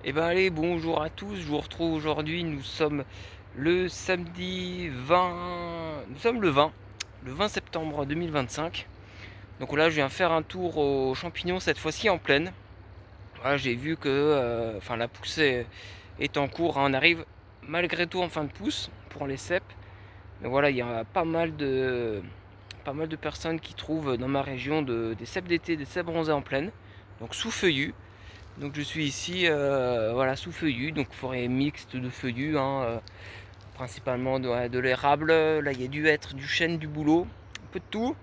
Eh ben allez, bonjour à tous, je vous retrouve aujourd'hui, nous sommes le samedi 20, nous sommes le 20 septembre 2025. Donc là, je viens faire un tour aux champignons, cette fois-ci en plaine. Voilà, j'ai vu que la poussée est en cours, hein. On arrive malgré tout en fin de pousse pour les cèpes. Mais voilà, il y a pas mal de personnes qui trouvent dans ma région des cèpes d'été, des cèpes bronzés en plaine, donc sous feuillus. Donc je suis ici voilà, sous feuillus, donc forêt mixte de feuillus, hein, principalement de l'érable. Là il y a du hêtre, du chêne, du bouleau, un peu de tout.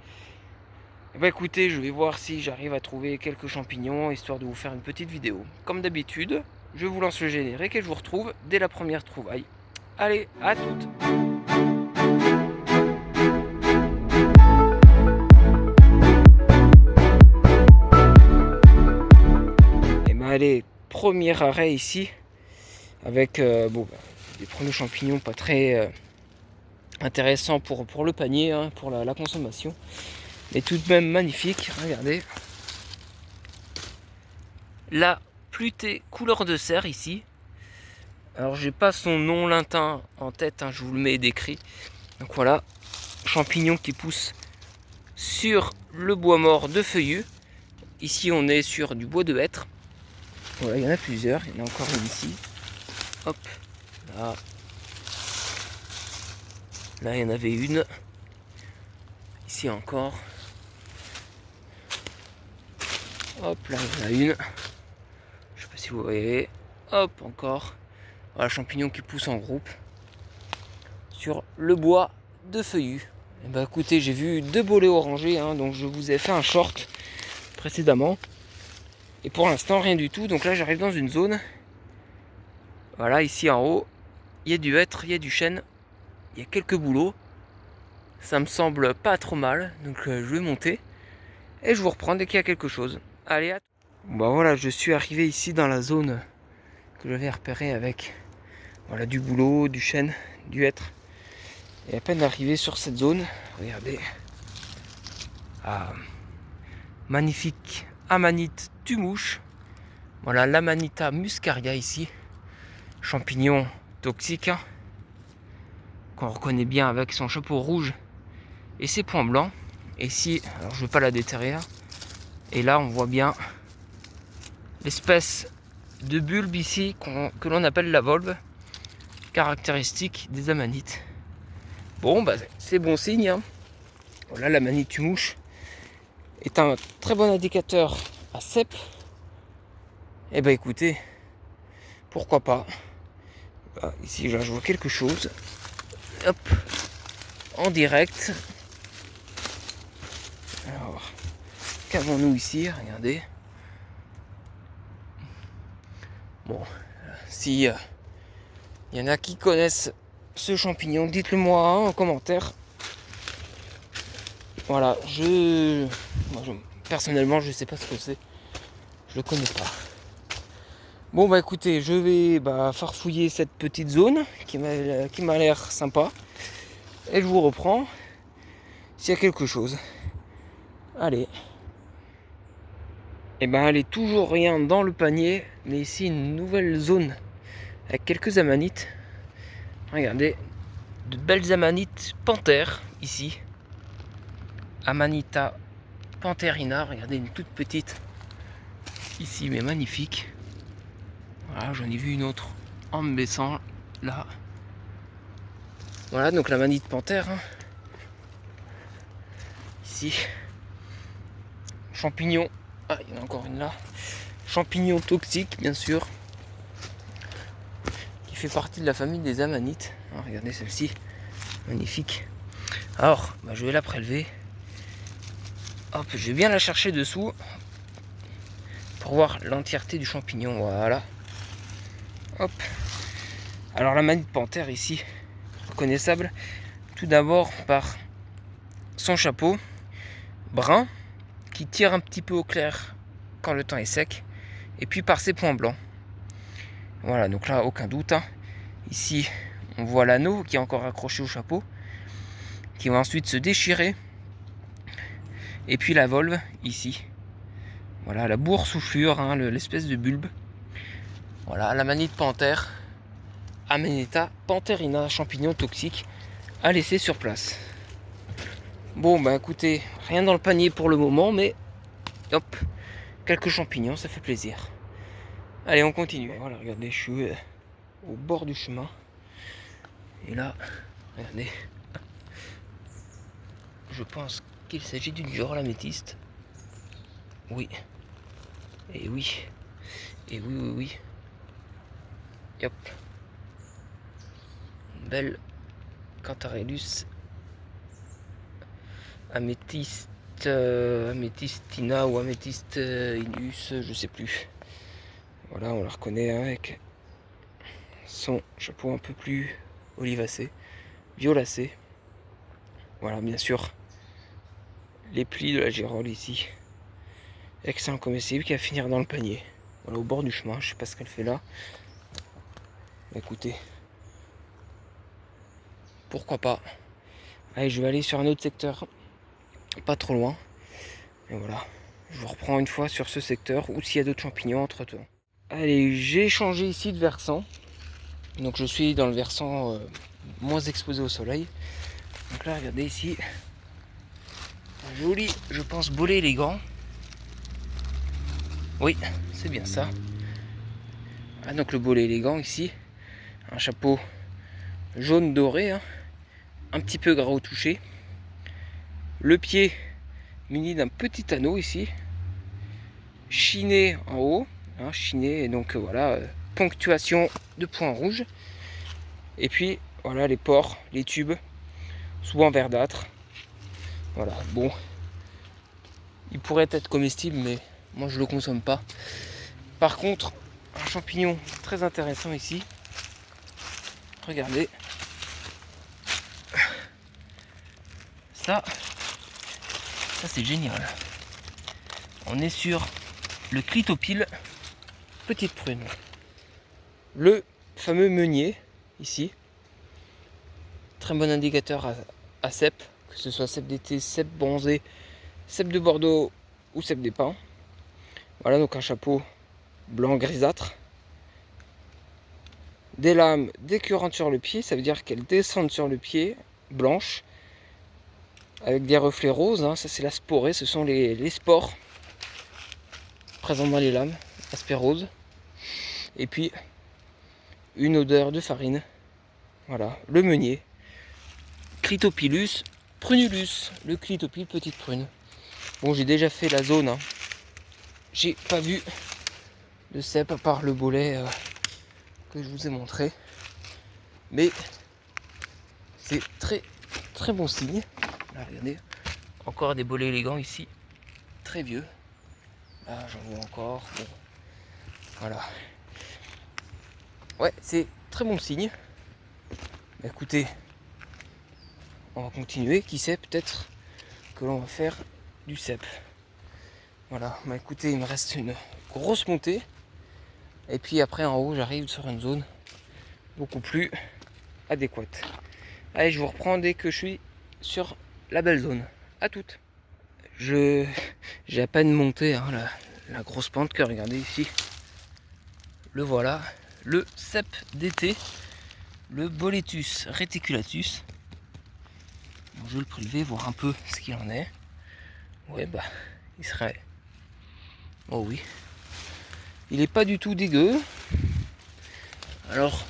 Et bah écoutez, je vais voir si j'arrive à trouver quelques champignons, histoire de vous faire une petite vidéo. Comme d'habitude, je vous lance le générique et je vous retrouve dès la première trouvaille. Allez, à toutes. Et bah allez, premier arrêt ici, avec des premiers champignons pas très intéressants pour le panier, hein, pour la consommation. Mais tout de même magnifique, regardez. La plutée couleur de serre ici. Alors j'ai pas son nom latin en tête, hein, je vous le mets décrit. Donc voilà, champignon qui pousse sur le bois mort de feuillus. Ici on est sur du bois de hêtre. Voilà, il y en a plusieurs, il y en a encore une ici. Hop, là. Là il y en avait une. Ici encore. Hop, là il y en a une. Je sais pas si vous voyez. Hop, encore. Voilà, champignon qui pousse en groupe sur le bois de feuillus. Et bah écoutez, j'ai vu deux bolets orangés, hein, donc je vous ai fait un short précédemment. Et pour l'instant, rien du tout. Donc là, j'arrive dans une zone. Voilà, ici en haut, il y a du hêtre, il y a du chêne, il y a quelques bouleaux. Ça me semble pas trop mal, donc je vais monter et je vous reprends dès qu'il y a quelque chose. Allez, à... Bah voilà, je suis arrivé ici dans la zone que j'avais repérée avec voilà, du bouleau, du chêne, du hêtre. Et à peine arrivé sur cette zone, regardez, magnifique amanite tumouche. Voilà l'Amanita muscaria ici, champignon toxique, hein, qu'on reconnaît bien avec son chapeau rouge et ses points blancs. Et ici, alors je ne vais pas la déterrer, hein, et là on voit bien l'espèce de bulbe ici que l'on appelle la volve, caractéristique des amanites. Bon, bah c'est bon signe, hein. Voilà, l'amanite tumouche est un très bon indicateur à cèpe. Et bah écoutez, pourquoi pas. Bah, ici là, je vois quelque chose. Hop, en direct. Alors, qu'avons-nous ici? Regardez. Bon, si il y en a qui connaissent ce champignon, dites-le moi, hein, en commentaire. Voilà, personnellement, je sais pas ce que c'est. Je le connais pas. Bon bah écoutez, je vais farfouiller cette petite zone qui m'a l'air sympa. Et je vous reprends s'il y a quelque chose. Allez. Et ben elle est toujours rien dans le panier, mais ici une nouvelle zone avec quelques amanites. Regardez, de belles amanites panthères ici. Amanita pantherina, regardez une toute petite ici mais magnifique. Voilà, j'en ai vu une autre en me baissant là. Voilà, donc l'amanite panthère, hein. Ici, champignon. Ah, il y en a encore une là. Champignon toxique, bien sûr, qui fait partie de la famille des amanites. Ah, regardez celle-ci, magnifique. Alors, je vais la prélever. Hop, je vais bien la chercher dessous pour voir l'entièreté du champignon. Voilà. Hop. Alors, l'amanite panthère ici, reconnaissable tout d'abord par son chapeau brun qui tire un petit peu au clair quand le temps est sec, et puis par ses points blancs. Voilà, donc là aucun doute, hein. Ici on voit l'anneau qui est encore accroché au chapeau, qui va ensuite se déchirer, et puis la volve ici. Voilà la boursouflure, hein, l'espèce de bulbe. Voilà, l'Amanite panthère, Amanita pantherina, champignon toxique à laisser sur place. Bon bah écoutez, rien dans le panier pour le moment, mais hop, quelques champignons, ça fait plaisir. Allez, on continue. Voilà, regardez, je suis au bord du chemin. Et là, regardez, je pense qu'il s'agit d'une girole améthyste. Oui. Et oui. Et oui, oui, oui. Et hop. Une belle Cantarellus améthyste, améthystina ou améthyste inus, je sais plus. Voilà, on la reconnaît avec son chapeau un peu plus olivacé, violacé. Voilà, bien sûr, les plis de la girole ici. Excellent comestible qui va finir dans le panier. Voilà, au bord du chemin, je sais pas ce qu'elle fait là. Écoutez, pourquoi pas. Allez, je vais aller sur un autre secteur, pas trop loin. Et voilà, je vous reprends une fois sur ce secteur ou s'il y a d'autres champignons entre temps. Allez, j'ai changé ici de versant. Donc je suis dans le versant moins exposé au soleil. Donc là, regardez ici, un joli, je pense, bolet élégant. Oui, c'est bien ça. Ah, donc le bolet élégant ici, un chapeau jaune doré, hein, un petit peu gras au toucher. Le pied muni d'un petit anneau ici, chiné en haut, hein, chiné, et donc voilà, ponctuation de points rouges. Et puis voilà les pores, les tubes, souvent verdâtres. Voilà, bon, il pourrait être comestible, mais moi je le consomme pas. Par contre, un champignon très intéressant ici. Regardez. Ça c'est génial. On est sur le crytopile petite prune. Le fameux meunier ici. Très bon indicateur à cèpe, que ce soit cèpe d'été, cèpe bronzé, cèpe de Bordeaux ou cèpe des pins. Voilà, donc un chapeau blanc grisâtre. Des lames décurrantes sur le pied, ça veut dire qu'elles descendent sur le pied, blanches, avec des reflets roses, hein. Ça c'est la sporée, ce sont les spores présents dans les lames, aspect rose. Et puis une odeur de farine. Voilà, le meunier. Crytopilus prunulus, le crytopile petite prune. Bon, j'ai déjà fait la zone, hein. J'ai pas vu de cèpe à part le bolet que je vous ai montré. Mais c'est très très bon signe. Là, regardez, encore des bolets élégants ici, très vieux. Là, j'en vois encore. Bon. Voilà. Ouais, c'est très bon signe. Bah, écoutez, on va continuer. Qui sait, peut-être que l'on va faire du cèpe. Voilà. Bah écoutez, il me reste une grosse montée. Et puis après, en haut, j'arrive sur une zone beaucoup plus adéquate. Allez, je vous reprends dès que je suis sur la belle zone. À toutes. J'ai à peine monté, hein, la grosse pente que regardez ici. Le voilà, le cèpe d'été, le Boletus reticulatus. Bon, je vais le prélever, voir un peu ce qu'il en est. Ouais, bah, il serait... Oh oui. Il est pas du tout dégueu. Alors,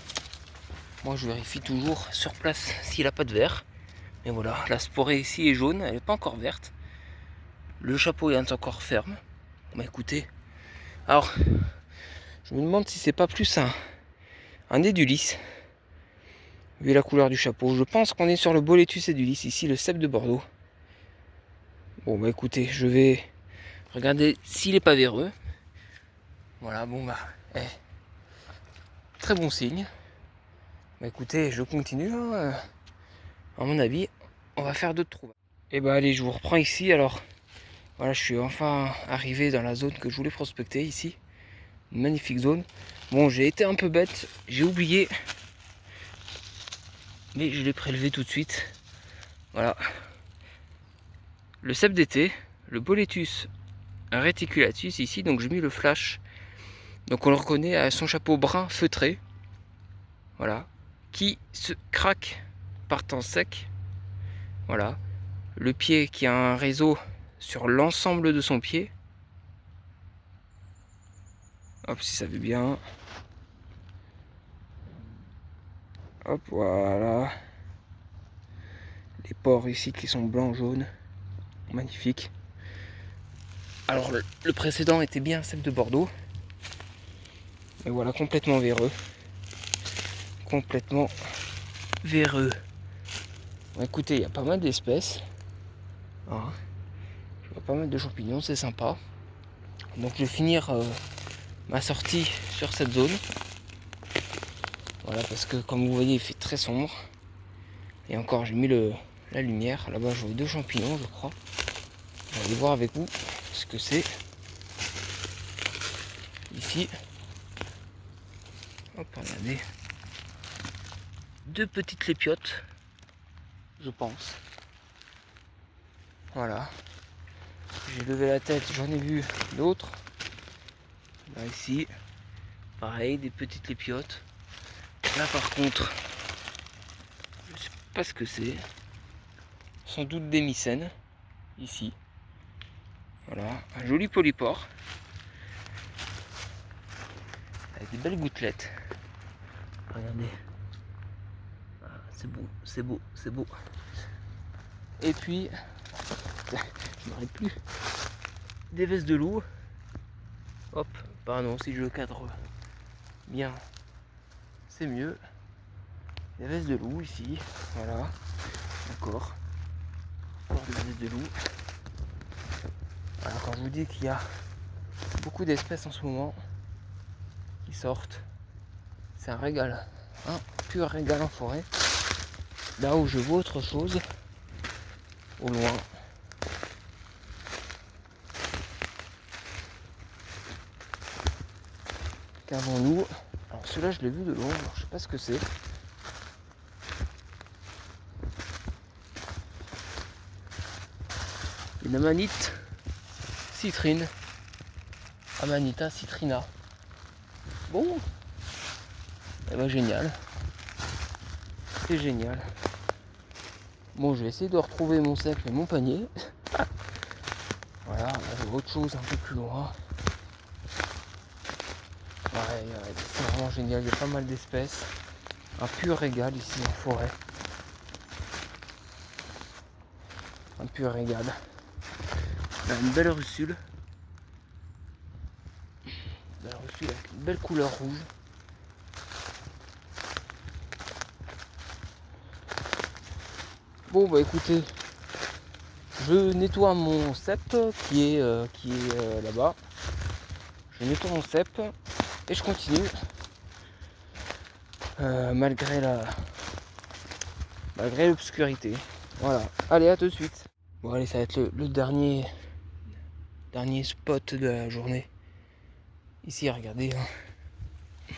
moi je vérifie toujours sur place s'il n'a pas de vert. Mais voilà, la sporée ici est jaune, elle n'est pas encore verte. Le chapeau est encore ferme. Bah écoutez, alors, je me demande si c'est pas plus un édulis. Vu la couleur du chapeau, je pense qu'on est sur le Boletus edulis, ici le cèpe de Bordeaux. Bon bah écoutez, je vais regarder s'il est pas véreux. Voilà, bon bah, très bon signe. Bah écoutez, je continue, hein. À mon avis, on va faire d'autres trouvailles. Et bah allez, je vous reprends ici. Alors, voilà, je suis enfin arrivé dans la zone que je voulais prospecter ici. Une magnifique zone. Bon, j'ai été un peu bête, j'ai oublié. Mais je l'ai prélevé tout de suite. Voilà. Le cèpe d'été, le Boletus reticulatus ici. Donc j'ai mis le flash Donc on le reconnaît à son chapeau brun feutré. Voilà. Qui se craque par temps sec. Voilà. Le pied qui a un réseau sur l'ensemble de son pied. Hop, si ça veut bien. Hop, voilà. Les pores ici qui sont blancs, jaunes. Magnifique. Alors le précédent était bien celle de Bordeaux. Et voilà, complètement véreux. Complètement véreux. Bon, écoutez, il y a pas mal d'espèces. Hein. Je vois pas mal de champignons, c'est sympa. Donc je vais finir ma sortie sur cette zone. Voilà, parce que comme vous voyez, il fait très sombre. Et encore, j'ai mis la lumière. Là-bas, je vois 2 champignons, je crois. Je vais aller voir avec vous ce que c'est. Ici. Hop, regardez. 2 petites lépiotes, je pense. Voilà. J'ai levé la tête, j'en ai vu d'autres. Là, ici, pareil, des petites lépiotes. Là, par contre, je sais pas ce que c'est. Sans doute des mycènes. Ici. Voilà, un joli polypore. Avec des belles gouttelettes. Regardez. Ah, c'est beau, c'est beau, c'est beau. Et puis, je m'arrête plus. Des vestes de loup. Hop, pardon, si je le cadre bien, c'est mieux. Des vestes de loup ici, voilà. Encore. Encore des vestes de loup. Alors quand je vous dis qu'il y a beaucoup d'espèces en ce moment qui sortent, c'est un régal. Un pur régal en forêt. Là où je vois autre chose, au loin. Qu'avons-nous? Alors celui-là je l'ai vu de loin, alors je sais pas ce que c'est. Une amanite citrine. Amanita citrina. Bon. Eh ben génial. C'est génial. Bon, je vais essayer de retrouver mon sac et mon panier. Voilà, là j'ai autre chose un peu plus loin. Ouais, c'est vraiment génial, il y a pas mal d'espèces. Un pur régal ici en forêt. Un pur régal. Là, une belle russule. Une belle russule avec une belle couleur rouge. Bon bah écoutez, je nettoie mon cep qui est là-bas. Je nettoie mon cep et je continue. Malgré l'obscurité. Voilà. Allez, à tout de suite. Bon allez, ça va être le dernier spot de la journée. Ici, regardez. Hein.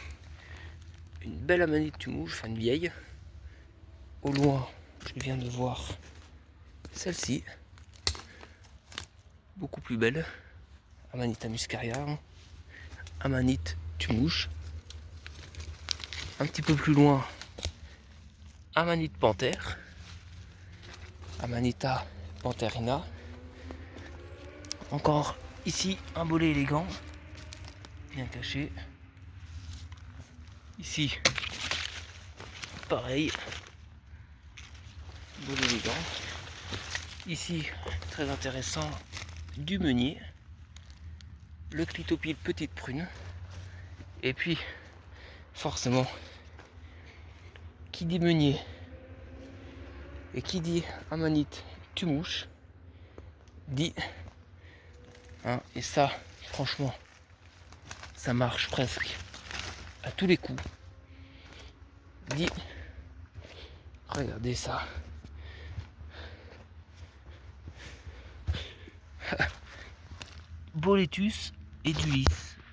Une belle amanite tumouche, enfin une vieille. Au loin, je viens de voir celle-ci. Beaucoup plus belle. Amanita muscaria. Hein. Amanite tumouche. Un petit peu plus loin, Amanite panthère. Amanita pantherina. Encore ici un bolet élégant, bien caché. Ici, pareil, bolet élégant. Ici, très intéressant, du meunier. Le clitopile petite prune. Et puis, forcément, qui dit meunier et qui dit amanite tumouche dit, hein, et ça, franchement, ça marche presque à tous les coups. Dit, regardez ça. Boletus edulis,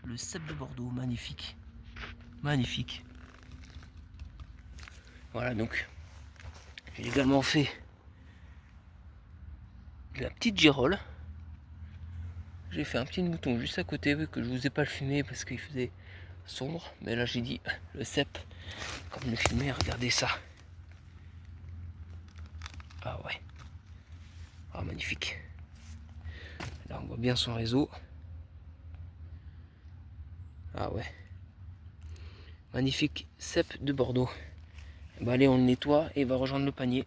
le cep de Bordeaux, magnifique. Magnifique. Voilà, donc j'ai également fait de la petite girole. J'ai fait un petit mouton juste à côté que je vous ai pas le filmé parce qu'il faisait sombre. Mais là j'ai dit le cep, comme le filmer, regardez ça. Ah ouais. Ah magnifique. Là on voit bien son réseau. Ah ouais. Magnifique cep de Bordeaux. Bah allez, on le nettoie et il va rejoindre le panier.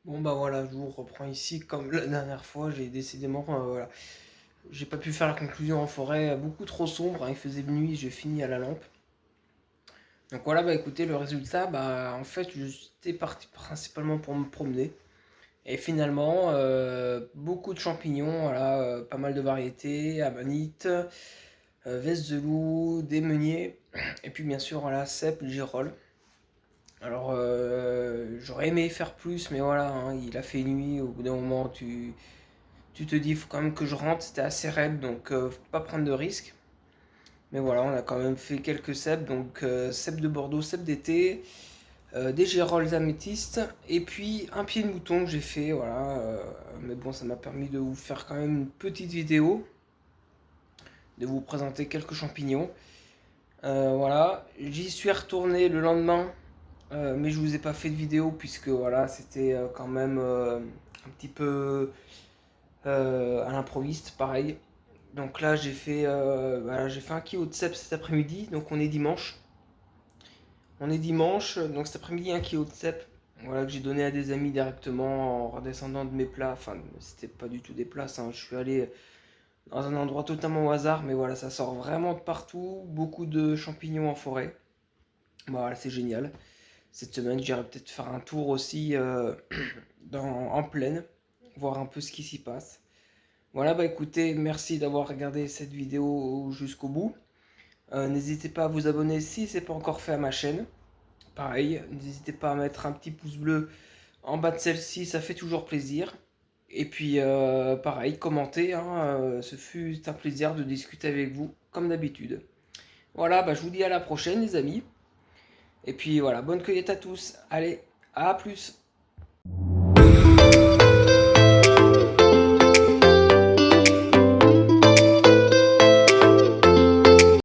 Bon bah voilà, je vous reprends ici comme la dernière fois. J'ai décidément, voilà, j'ai pas pu faire la conclusion en forêt, beaucoup trop sombre, hein, il faisait nuit, j'ai fini à la lampe. Donc voilà, bah écoutez, le résultat, bah en fait, j'étais parti principalement pour me promener. Et finalement, beaucoup de champignons, voilà, pas mal de variétés, amanite, veste de loup, des meuniers, et puis bien sûr, voilà, cèpe, girolles. Alors, j'aurais aimé faire plus, mais voilà, hein, il a fait nuit, au bout d'un moment, tu te dis, il faut quand même que je rentre, c'était assez raide, donc faut pas prendre de risques. Mais voilà, on a quand même fait quelques cèpes, donc cèpes de Bordeaux, cèpes d'été, des girolles améthystes, et puis un pied de mouton que j'ai fait, voilà. Mais bon, ça m'a permis de vous faire quand même une petite vidéo, de vous présenter quelques champignons. Voilà, j'y suis retourné le lendemain, mais je vous ai pas fait de vidéo puisque voilà, c'était quand même un petit peu à l'improviste, pareil. Donc là, voilà, j'ai fait un kilo de cèpes cet après-midi, donc on est dimanche. On est dimanche, donc cet après-midi, un kilo de cèpes, voilà, que j'ai donné à des amis directement en redescendant de mes plats. Enfin, c'était pas du tout des plats, hein. Je suis allé dans un endroit totalement au hasard, mais voilà, ça sort vraiment de partout. Beaucoup de champignons en forêt. Bon, voilà, c'est génial. Cette semaine, j'irai peut-être faire un tour aussi en plaine, voir un peu ce qui s'y passe. Voilà, bah écoutez, merci d'avoir regardé cette vidéo jusqu'au bout. N'hésitez pas à vous abonner si ce n'est pas encore fait à ma chaîne. Pareil, n'hésitez pas à mettre un petit pouce bleu en bas de celle-ci, ça fait toujours plaisir. Et puis, pareil, commentez, hein, ce fut un plaisir de discuter avec vous, comme d'habitude. Voilà, bah, je vous dis à la prochaine, les amis. Et puis voilà, bonne cueillette à tous. Allez, à plus!